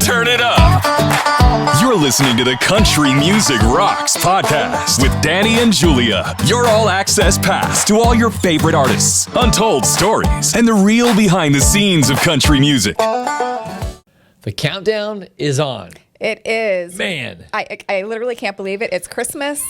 Turn it up. You're listening to the Country Music Rocks podcast with Danny and Julia. Your all-access pass to all your favorite artists, untold stories, and the real behind the scenes of country music. The countdown is on. It is. Man. I literally can't believe it. It's Christmas.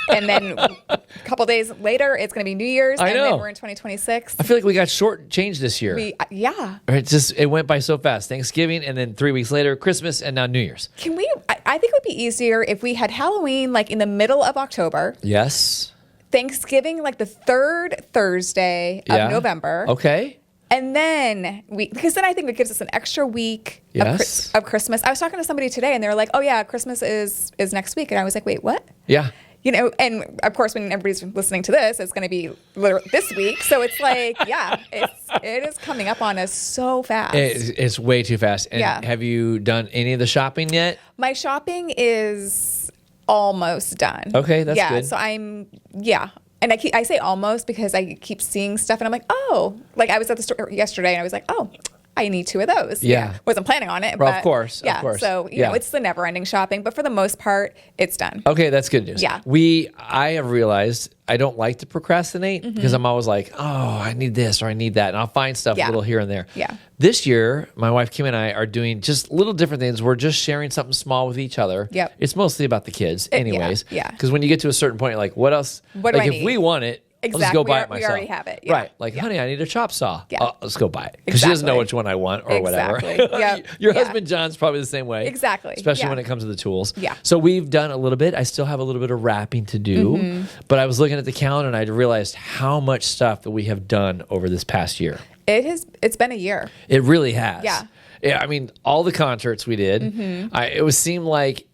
And then a couple days later, it's going to be New Year's. I know. And then we're in 2026. I feel like we got short-changed this year. Yeah. It went by so fast. Thanksgiving, and then 3 weeks later, Christmas, and now New Year's. Can we? I think it would be easier if we had Halloween like in the middle of October. Yes. Thanksgiving like the third Thursday of November. Okay. And then because then I think it gives us an extra week of Christmas. I was talking to somebody today, and they were like, "Oh yeah, Christmas is next week," and I was like, "Wait, what?" Yeah. You know, and of course, when everybody's listening to this, it's going to be literally this week. So it's like, it is coming up on us so fast. It's way too fast. And have you done any of the shopping yet? My shopping is almost done. Okay, that's good. So And I say almost because I keep seeing stuff and I'm like, oh, like I was at the store yesterday and I was like, oh, I need 2 of those. Yeah. Wasn't planning on it. Well, but of course. So, you know, it's the never ending shopping, but for the most part, it's done. Okay, that's good news. Yeah. I have realized I don't like to procrastinate because I'm always like, oh, I need this or I need that. And I'll find stuff a little here and there. Yeah. This year, my wife Kim and I are doing just little different things. We're just sharing something small with each other. Yep. It's mostly about the kids anyways. Yeah. Because when you get to a certain point, you're like, what else? What do I if need? we want it, Exactly. I'll just go buy it myself. We already have it. Yeah. Right. Like, honey, I need a chop saw. Yeah. Let's go buy it. Because she doesn't know which one I want or whatever. Yep. Your husband John's probably the same way. Exactly. Especially when it comes to the tools. Yeah. So we've done a little bit. I still have a little bit of wrapping to do. But I was looking at the calendar and I realized how much stuff that we have done over this past year. It's been a year. It really has. Yeah. I mean, all the concerts we did, it seemed like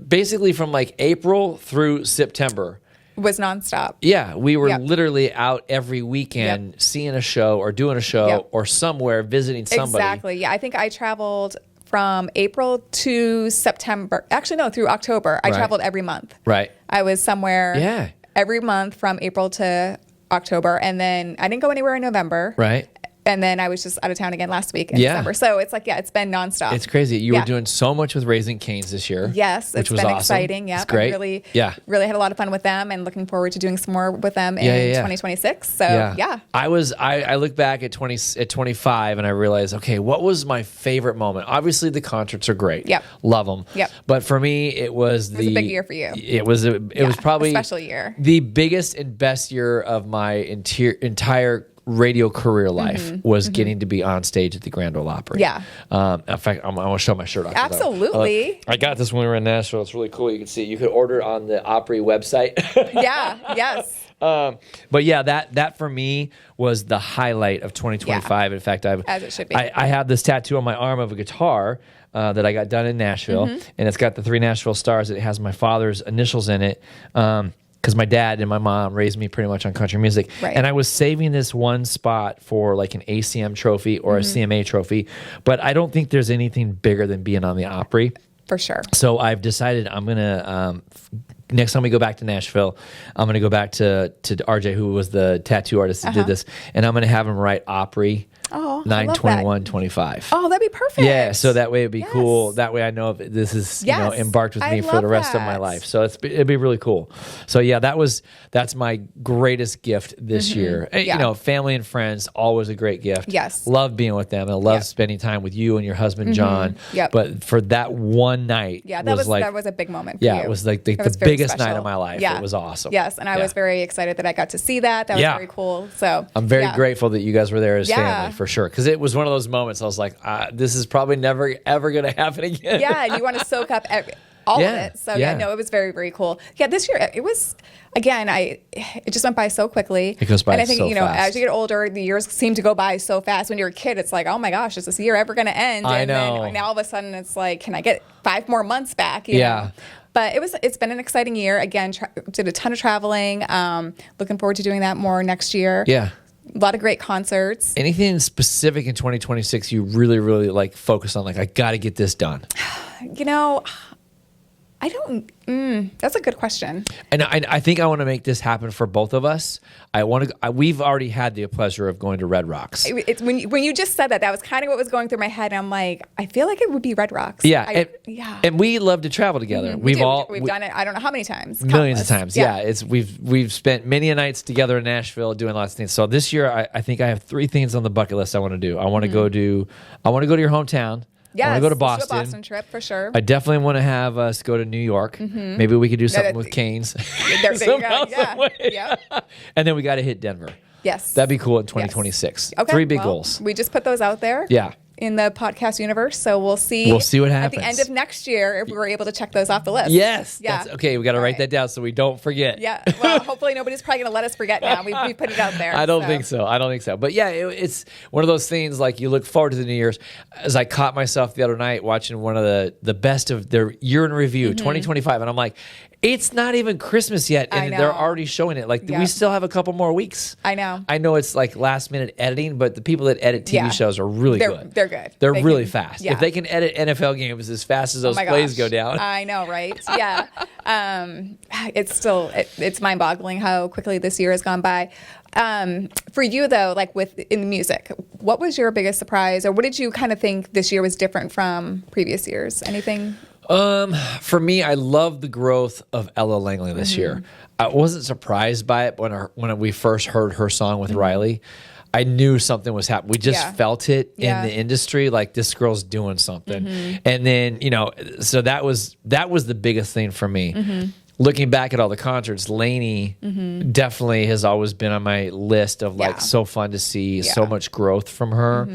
basically from like April through September. Was nonstop. Yeah, we were literally out every weekend seeing a show or doing a show or somewhere visiting somebody. Exactly. Yeah, I think I traveled from April to September. Actually, no, through October. I traveled every month. Right. I was somewhere every month from April to October, and then I didn't go anywhere in November. Right. And then I was just out of town again last week in December. So it's like, it's been nonstop. It's crazy. You were doing so much with Raising Cane's this year. Yes, which it's was been awesome. exciting. Yeah, it's great. Really had a lot of fun with them and looking forward to doing some more with them in 2026. So I look back at 25 and I realized, okay, what was my favorite moment? Obviously the concerts are great. Yep. Love them. Yep. But for me, it was a big year for you. It was probably a special year. The biggest and best year of my entire radio career life was getting to be on stage at the Grand Ole Opry. Yeah. In fact, I'm going to show my shirt off. Absolutely. I got this when we were in Nashville. It's really cool. You can see it. You could order it on the Opry website. Yes. But yeah, that for me was the highlight of 2025. In fact, as it should be. I have this tattoo on my arm of a guitar that I got done in Nashville, and it's got the 3 Nashville stars. It has my father's initials in it. Because my dad and my mom raised me pretty much on country music. Right. And I was saving this one spot for like an ACM trophy or a CMA trophy. But I don't think there's anything bigger than being on the Opry. For sure. So I've decided I'm going to, next time we go back to Nashville, I'm going to go back to RJ, who was the tattoo artist that did this. And I'm going to have him write Opry. Oh, 9/21/25. Oh, that'd be perfect. Yeah, so that way it'd be cool. That way I know if this is embarked with me for the rest of my life. So it'd be really cool. So yeah, that's my greatest gift this year. You know, family and friends, always a great gift. Yes, love being with them and love spending time with you and your husband John. But for that one night, that was a big moment. For you. it was like the biggest night of my life. It was awesome. Yes, and I was very excited that I got to see that. That was very cool. So I'm very grateful that you guys were there as family. For sure, because it was one of those moments I was like, this is probably never ever going to happen again. Yeah, and you want to soak up all of it. So it was very, very cool. Yeah, this year it was, again, it just went by so quickly. It goes by and I think, so fast. As you get older, the years seem to go by so fast. When you're a kid, it's like, oh my gosh, is this year ever going to end? I know. Then now all of a sudden it's like, can I get 5 more months back? You know? But it's been an exciting year. Again, did a ton of traveling. Looking forward to doing that more next year. Yeah. A lot of great concerts. Anything specific in 2026 you really, really like focus on? Like, I got to get this done. You know, I don't. That's a good question. And I think I want to make this happen for both of us. I want to. We've already had the pleasure of going to Red Rocks. It's when you just said that was kind of what was going through my head. And I'm like, I feel like it would be Red Rocks. Yeah, and we love to travel together. We've done it. I don't know how many times. Millions of times. Yeah, we've spent many nights together in Nashville doing lots of things. So this year, I think I have 3 things on the bucket list I want to do. I want to go to. I want to go to your hometown. Yeah, I want to go to Boston. Let's do a Boston trip for sure. I definitely want to have us go to New York. Maybe we could do something with Canes. There you go. Yeah. And then we got to hit Denver. Yes. That'd be cool in 2026. Okay. 3 big goals. We just put those out there. Yeah. In the podcast universe, so we'll see. What happens at the end of next year if we were able to check those off the list. Yes. Yeah. Okay. We got to write that down so we don't forget. Yeah. Well, hopefully nobody's probably going to let us forget now. We put it out there. I don't think so. But yeah, it's one of those things. Like you look forward to the New Year's. As I caught myself the other night watching one of the best of their year in review, 2025, and I'm like, it's not even Christmas yet, and they're already showing it. Like we still have a couple more weeks. I know. I know it's like last minute editing, but the people that edit TV shows are really good. They're good. They're really fast. Yeah. If they can edit NFL games as fast as those plays go down. I know, right? Yeah. It's mind-boggling how quickly this year has gone by. For you though, like in music, what was your biggest surprise, or what did you kind of think this year was different from previous years? Anything? For me, I love the growth of Ella Langley this year. I wasn't surprised by it when we first heard her song with Riley. I knew something was happening. We just felt it in the industry, like this girl's doing something. And then, so that was the biggest thing for me. Looking back at all the concerts, Lainey definitely has always been on my list of so fun to see, so much growth from her.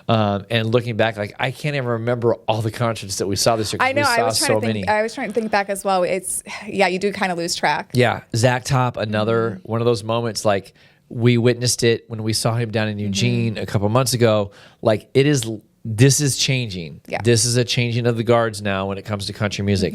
And looking back, like I can't even remember all the concerts that we saw this year. I know. I was trying to think back as well. You do kind of lose track. Yeah. Zach Top, another one of those moments like we witnessed it when we saw him down in Eugene a couple months ago. Like this is changing. Yeah. This is a changing of the guards now when it comes to country music.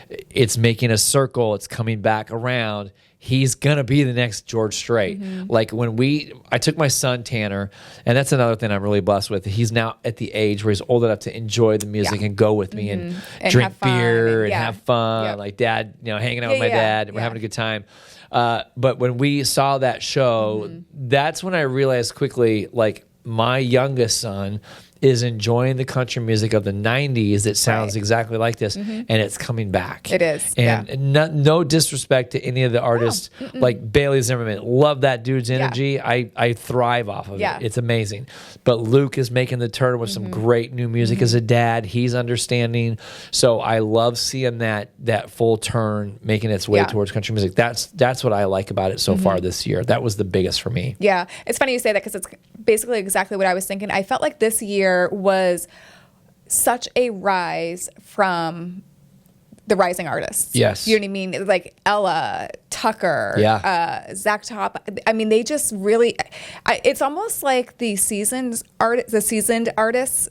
It's making a circle. It's coming back around. He's going to be the next George Strait. Like I took my son Tanner, and that's another thing I'm really blessed with. He's now at the age where he's old enough to enjoy the music and go with me and drink beer and have fun. Like dad, hanging out with my dad, and we're having a good time. But when we saw that show, that's when I realized quickly, like my youngest son is enjoying the country music of the 90s that sounds exactly like this, and it's coming back. It is. And no disrespect to any of the artists, like Bailey Zimmerman. Love that dude's energy. I thrive off of it. It's amazing. But Luke is making the turn with some great new music as a dad. He's understanding. So I love seeing that full turn making its way towards country music. That's what I like about it so far this year. That was the biggest for me. Yeah. It's funny you say that because it's basically exactly what I was thinking. I felt like this year was such a rise from the rising artists. Yes. You know what I mean? Like Ella, Tucker, Zach Top. I mean, they just really, it's almost like the seasoned artists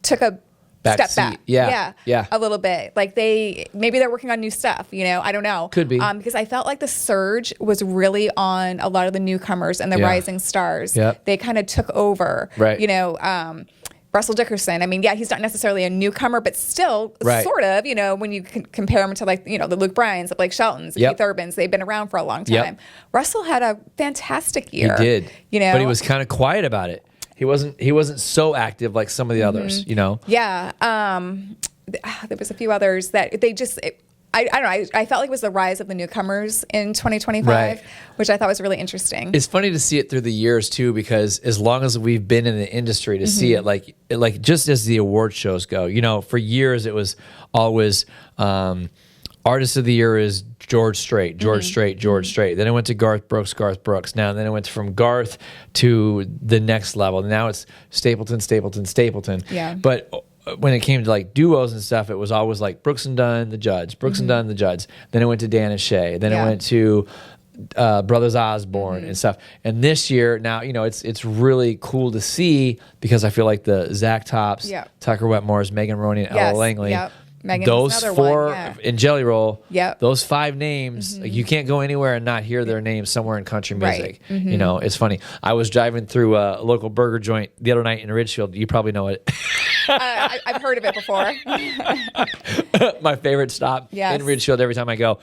took a step back. Yeah. A little bit. Like maybe they're working on new stuff, I don't know. Could be. Because I felt like the surge was really on a lot of the newcomers and the rising stars. Yep. They kind of took over. Right. Russell Dickerson. I mean, he's not necessarily a newcomer, but still sort of, when you compare him to the Luke Bryans, the Blake Sheltons, the Keith Urbans, they've been around for a long time. Russell had a fantastic year. He did. But he was kind of quiet about it. He wasn't so active like some of the others, Yeah. There was a few others that they just, I don't know. I felt like it was the rise of the newcomers in 2025, which I thought was really interesting. It's funny to see it through the years too, because as long as we've been in the industry to see it, like just as the award shows go, for years it was always Artist of the Year is George Strait. Then it went to Garth Brooks. Now then it went from Garth to the next level. Now it's Stapleton. Yeah. But when it came to like duos and stuff, it was always like Brooks and Dunn, the Judds. Then it went to Dan and Shay. Then it went to Brothers Osborne and stuff. And this year, now, it's really cool to see because I feel like the Zach Tops, Tucker Wetmores, Megan Roney, and Ella Langley, Megan's those another 4 one, in Jelly Roll. Yep. Those 5 names, like, you can't go anywhere and not hear their names somewhere in country music. Right. You know, it's funny. I was driving through a local burger joint the other night in Ridgefield. You probably know it. I've heard of it before. My favorite stop Yes. in Ridgefield every time I go.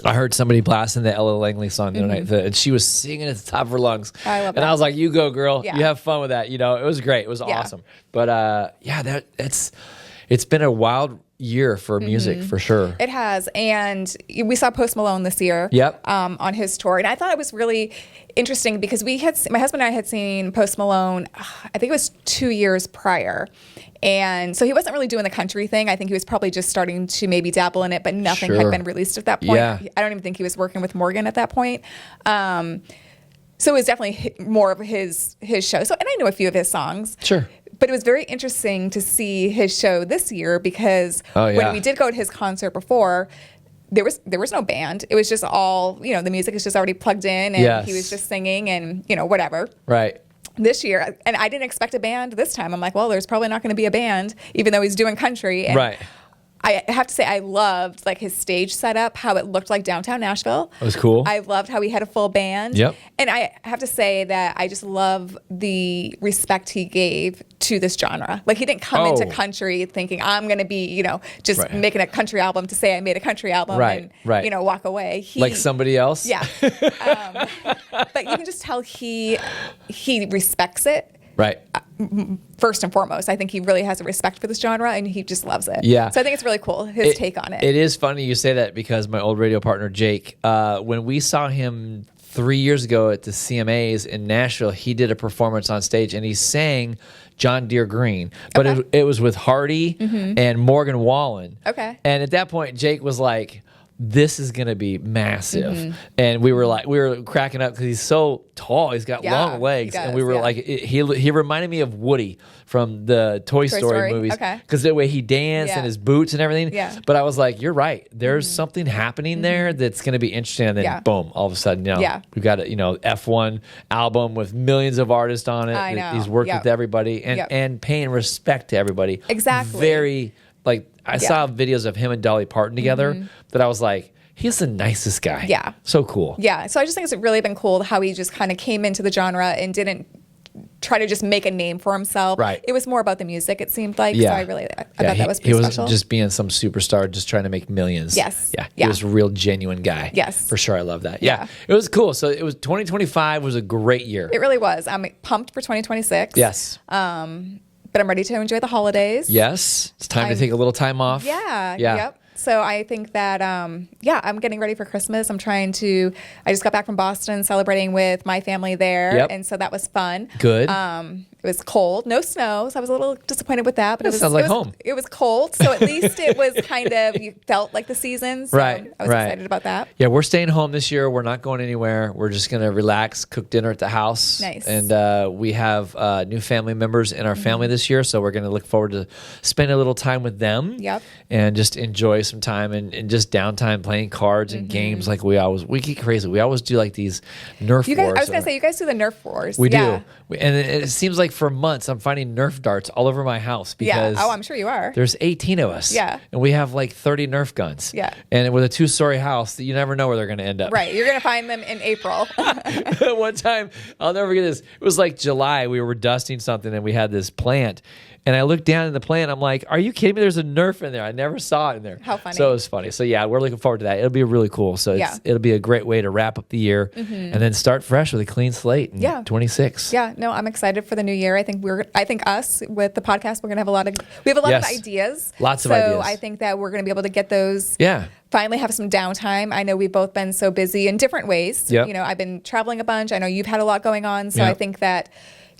I heard somebody blasting the Ella Langley song the other night, and she was singing at the top of her lungs. I love that. And I was like, "You go, girl! Yeah. You have fun with that." You know, it was great. It was awesome. But it's been a wild year for music for sure. It has, and we saw Post Malone this year. Yep. On his tour, and I thought it was really interesting because my husband and I had seen Post Malone. I think it was 2 years prior. And so he wasn't really doing the country thing. I think he was probably just starting to maybe dabble in it, but nothing had been released at that point. Yeah. I don't even think he was working with Morgan at that point. So it was definitely more of his show. So, and I know a few of his songs. Sure. But it was very interesting to see his show this year because when we did go to his concert before, there was no band. It was just all, the music is just already plugged in and he was just singing and, whatever. Right. This year, and I didn't expect a band this time. I'm like, well, there's probably not going to be a band, even though he's doing country. And right. I have to say, I loved his stage setup, how it looked like downtown Nashville. It was cool. I loved how he had a full band. Yep. And I have to say that I just love the respect he gave to this genre. Like, he didn't come into country thinking, I'm going to be, just making a country album to say I made a country album and, walk away. Like somebody else? Yeah. But you can just tell he respects it. Right. First and foremost, I think he really has a respect for this genre and he just loves it. Yeah. So I think it's really cool, his take on it. It is funny you say that because my old radio partner, Jake, when we saw him 3 years ago at the CMAs in Nashville, he did a performance on stage and he sang John Deere Green. But it was with Hardy and Morgan Wallen. Okay. And at that point, Jake was like, this is going to be massive. And we were cracking up because he's so tall. He's got long legs. And we were like, he reminded me of Woody from the Toy Story movies. Because the way he danced and his boots and everything. Yeah. But I was like, you're right. There's something happening there that's going to be interesting. And then boom, all of a sudden, we've got a, F1 album with millions of artists on it. I know. He's worked with everybody and paying respect to everybody. Exactly. Very, I saw videos of him and Dolly Parton together that I was like, he's the nicest guy. Yeah. So cool. Yeah. So I just think it's really been cool how he just kind of came into the genre and didn't try to just make a name for himself. Right. It was more about the music, it seemed like. Yeah. So I thought that was pretty special. He special. wasn't just being some superstar just trying to make millions. Yes. Yeah. He was a real genuine guy. Yes. For sure. I love that. Yeah. It was cool. So 2025 was a great year. It really was. I'm pumped for 2026. Yes. But I'm ready to enjoy the holidays. Yes. It's time to take a little time off. Yeah. Yeah. Yep. So I think that, I'm getting ready for Christmas. I just got back from Boston celebrating with my family there. Yep. And so that was fun. Good. It was cold, no snow. So I was a little disappointed with that. But Sounds like home. It was cold. So at least it was you felt like the seasons. So right. I was excited about that. Yeah. We're staying home this year. We're not going anywhere. We're just going to relax, cook dinner at the house. Nice. And we have new family members in our family this year. So we're going to look forward to spending a little time with them. Yep. And just enjoy some time and just downtime playing cards and games like we get crazy. We always do like these Nerf wars. I was going to say, you guys do the Nerf wars. We do. And it seems like for months I'm finding Nerf darts all over my house because I'm sure you are. There's 18 of us. Yeah. And we have like 30 Nerf guns. Yeah. And with a 2-story house, you never know where they're going to end up. Right. You're going to find them in April. One time, I'll never forget this. It was like July. We were dusting something and we had this plant. And I looked down in the plant. I'm like, are you kidding me? There's a Nerf in there. I never saw it in there. How funny. So it was funny. So yeah, we're looking forward to that. It'll be really cool. So it'll be a great way to wrap up the year and then start fresh with a clean slate in 26. Yeah, no, I'm excited for the new year. I think us with the podcast, we're going to have a lot of ideas. Lots of ideas. So I think that we're going to be able to get those. Yeah. Finally have some downtime. I know we've both been so busy in different ways. Yep. I've been traveling a bunch. I know you've had a lot going on. So I think that,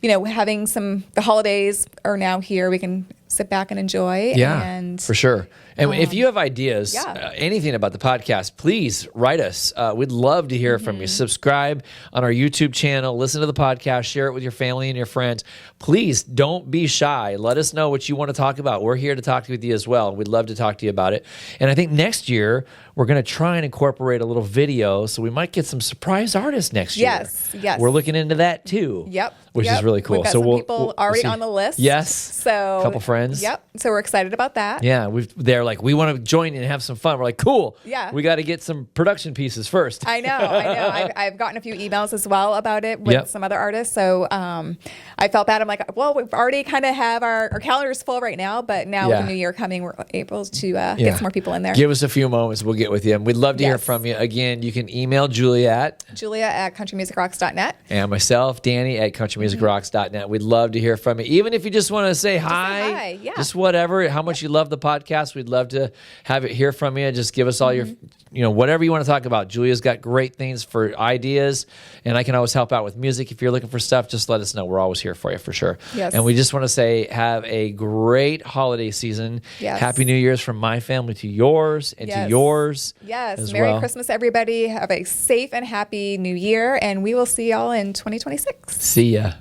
having the holidays are now here, we can sit back and enjoy. Yeah, and for sure. And if you have ideas, anything about the podcast, please write us. We'd love to hear from you. Subscribe on our YouTube channel. Listen to the podcast. Share it with your family and your friends. Please don't be shy. Let us know what you want to talk about. We're here to talk with you as well. We'd love to talk to you about it. And I think next year, we're going to try and incorporate a little video. So we might get some surprise artists next year. Yes. We're looking into that too. Yep. Which is really cool. We've got so some people already see. on the list. Yes. So a couple friends. friends. Yep. So we're excited about that. Yeah, they're like, we want to join and have some fun. We're like, cool. Yeah. We got to get some production pieces first. I know. I've gotten a few emails as well about it with some other artists. So I felt bad. I'm like, well, we've already kind of have our calendars full right now, but now with the new year coming, we're able to get some more people in there. Give us a few moments. We'll get with you. And we'd love to hear from you. Again, you can email Julia at countrymusicrocks.net. And myself, Danny, at countrymusicrocks.net. We'd love to hear from you. Even if you just want to say hi, just whatever, how much you love the podcast, we'd love to have it hear from you. Just give us all your, whatever you want to talk about. Julia's got great things for ideas, and I can always help out with music. If you're looking for stuff, just let us know. We're always here for you, for sure. Yes. And we just want to say, have a great holiday season. Yes. Happy New Year's from my family to yours and to yours. Yes. Merry Christmas, everybody. Have a safe and happy New Year, and we will see y'all in 2026. See ya.